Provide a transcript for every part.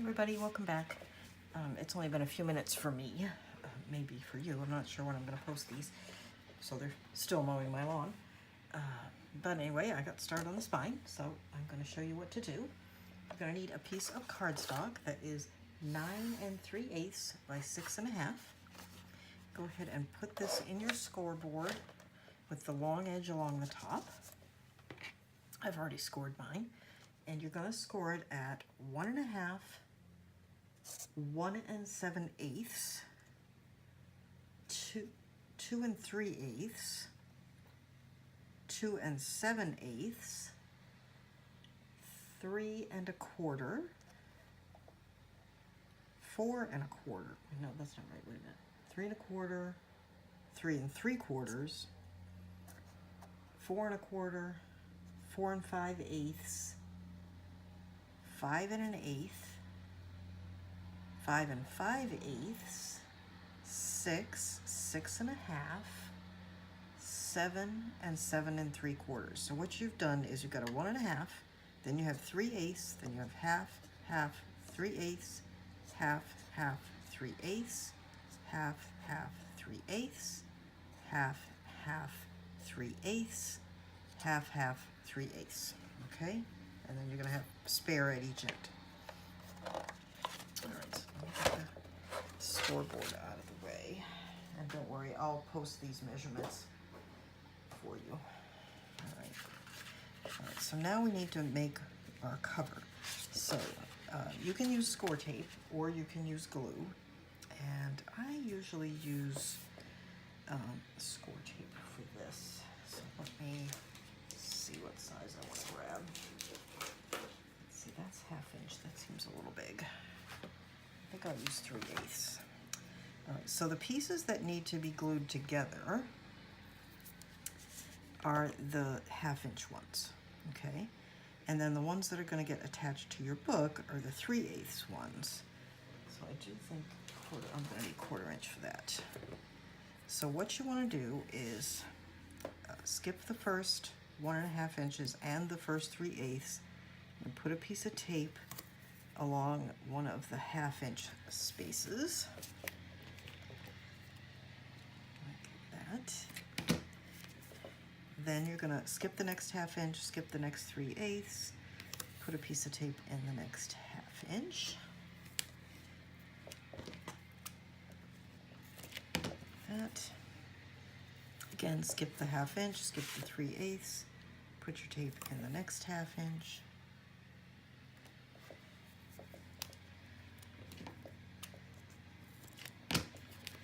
Everybody, welcome back. It's only been a few minutes for me, maybe for you. I'm not sure when I'm going to post these, so they're still mowing my lawn. But anyway, I got started on the spine, so I'm going to show you what to do. You're going to need a piece of cardstock that is 9 3/8 by 6 1/2. Go ahead and put this in your scoreboard with the long edge along the top. I've already scored mine. And you're going to score it at 1 1/2, 1 7/8, 2 3/8, 2 7/8, 3 1/4, 4 1/4. No, that's not right. Wait a minute. 3 1/4, 3 3/4, 4 1/4, 4 5/8. 5 1/8, 5 5/8, 6, 6 1/2, 7, and 7 3/4. So what you've done is you've got a 1 1/2, then you have 3/8, then you have half, half, 3/8, half, half, 3/8, half, half, 3/8, half, half, 3/8, half, half, 3/8. Okay? And then you're going to have spare at each end. All right, so let me get the scoreboard out of the way. And don't worry, I'll post these measurements for you. All right, so now we need to make our cover. So you can use score tape or you can use glue. And I usually use score tape for this. So let me see what size I want to grab. See, that's 1/2 inch. That seems a little big. I think I'll use 3/8. All right, so the pieces that need to be glued together are the 1/2 inch ones, okay? And then the ones that are going to get attached to your book are the 3/8 ones. So I do think I'm going to need 1/4 inch for that. So what you want to do is skip the first 1 1/2 inches and the first 3/8 and put a piece of tape along one of the 1/2 inch spaces, like that. Then you're going to skip the next 1/2 inch, skip the next 3/8, put a piece of tape in the next 1/2 inch. That. Again, skip the 1/2 inch, skip the 3/8, put your tape in the next 1/2 inch.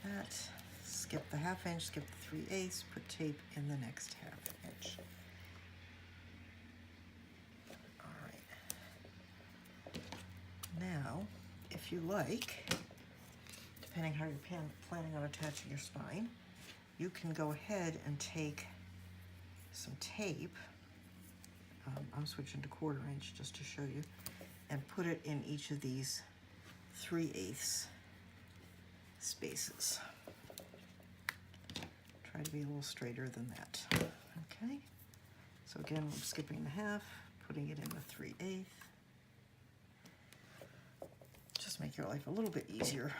That. Skip the 1/2 inch, skip the 3/8, put tape in the next 1/2 inch. All right. Now, if you like, depending how you're planning on attaching your spine, you can go ahead and take some tape. I'm switching to 1/4 inch just to show you, and put it in each of these 3/8 spaces. Try to be a little straighter than that. Okay, so again, I'm skipping the 1/2, putting it in the 3/8. Just make your life a little bit easier.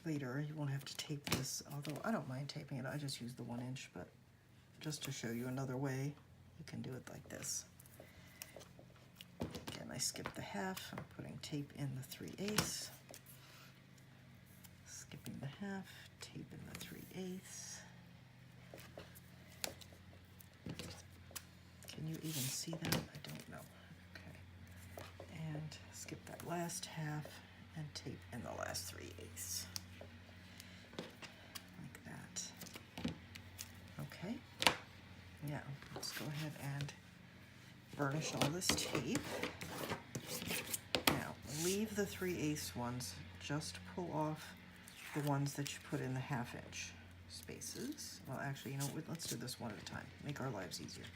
Later, you won't have to tape this, although I don't mind taping it. I just use the 1 inch, but just to show you another way, you can do it like this. Again, I skip the 1/2, I'm putting tape in the 3/8, skipping the 1/2, tape in the 3/8. Can you even see that? I don't know. Okay. And skip that last 1/2 and tape in the last 3/8. Like that. Okay. Now, let's go ahead and burnish all this tape. Now, leave the 3/8 ones. Just pull off the ones that you put in the 1/2 inch spaces. Well, actually, you know what? Let's do this one at a time. Make our lives easier.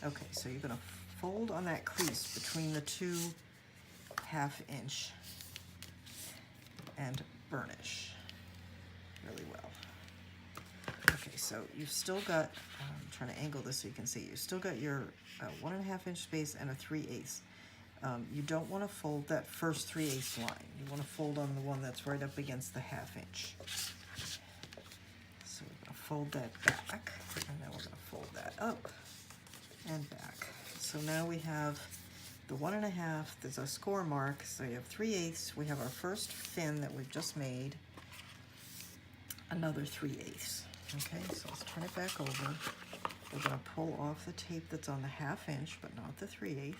Okay, so you're going to fold on that crease between the two 1/2 inch and burnish really well. Okay, so you've still got, I'm trying to angle this so you can see, you've still got your 1 1/2 inch space and a 3/8. You don't want to fold that first 3/8 line. You want to fold on the one that's right up against the 1/2 inch. So we're going to fold that back, and then we're going to fold that up and back. So now we have the 1.5, there's a score mark, so you have 3/8. We have our first fin that we've just made, another 3/8. Okay, so let's turn it back over. We're going to pull off the tape that's on the 1/2 inch, but not the 3/8.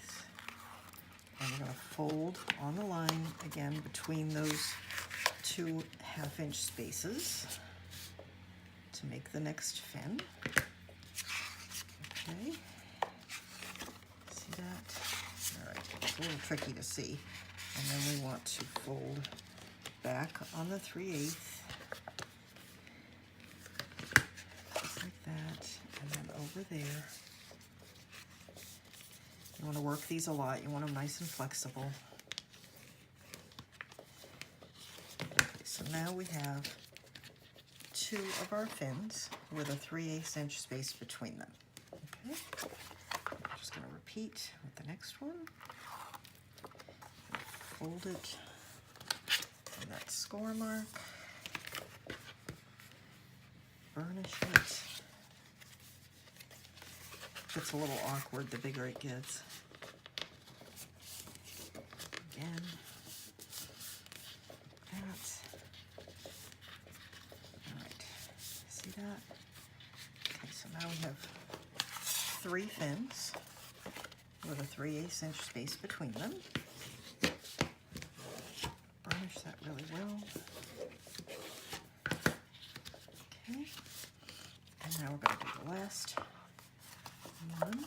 And we're going to fold on the line again between those two 1/2 inch spaces to make the next fin. Okay, see that? All right, it's a little tricky to see. And then we want to fold back on the 3/8, just like that, and then over there. You want to work these a lot. You want them nice and flexible. Okay, so now we have 2 of our fins with a 3/8 inch space between them. Okay, I'm just going to repeat with the next one. Fold it on that score mark. Burnish it. Gets a little awkward the bigger it gets. Again, like that. All right, see that? Okay, so now we have 3 fins with a 3/8 inch space between them. Burnish that really well. Okay, and now we're going to do the last one. So I'm going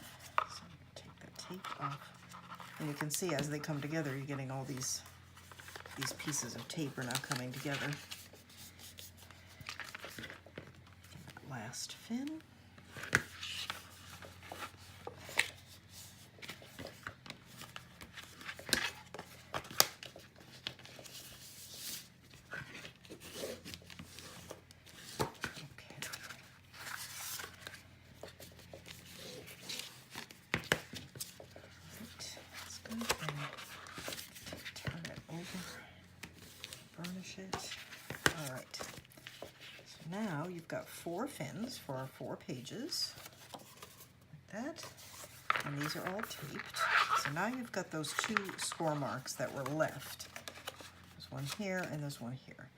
to take that tape off. And you can see as they come together, you're getting all these pieces of tape are now coming together. That last fin. Burnish it. All right. So now you've got 4 fins for our 4 pages, like that. And these are all taped. So now you've got those 2 score marks that were left. There's one here and there's one here.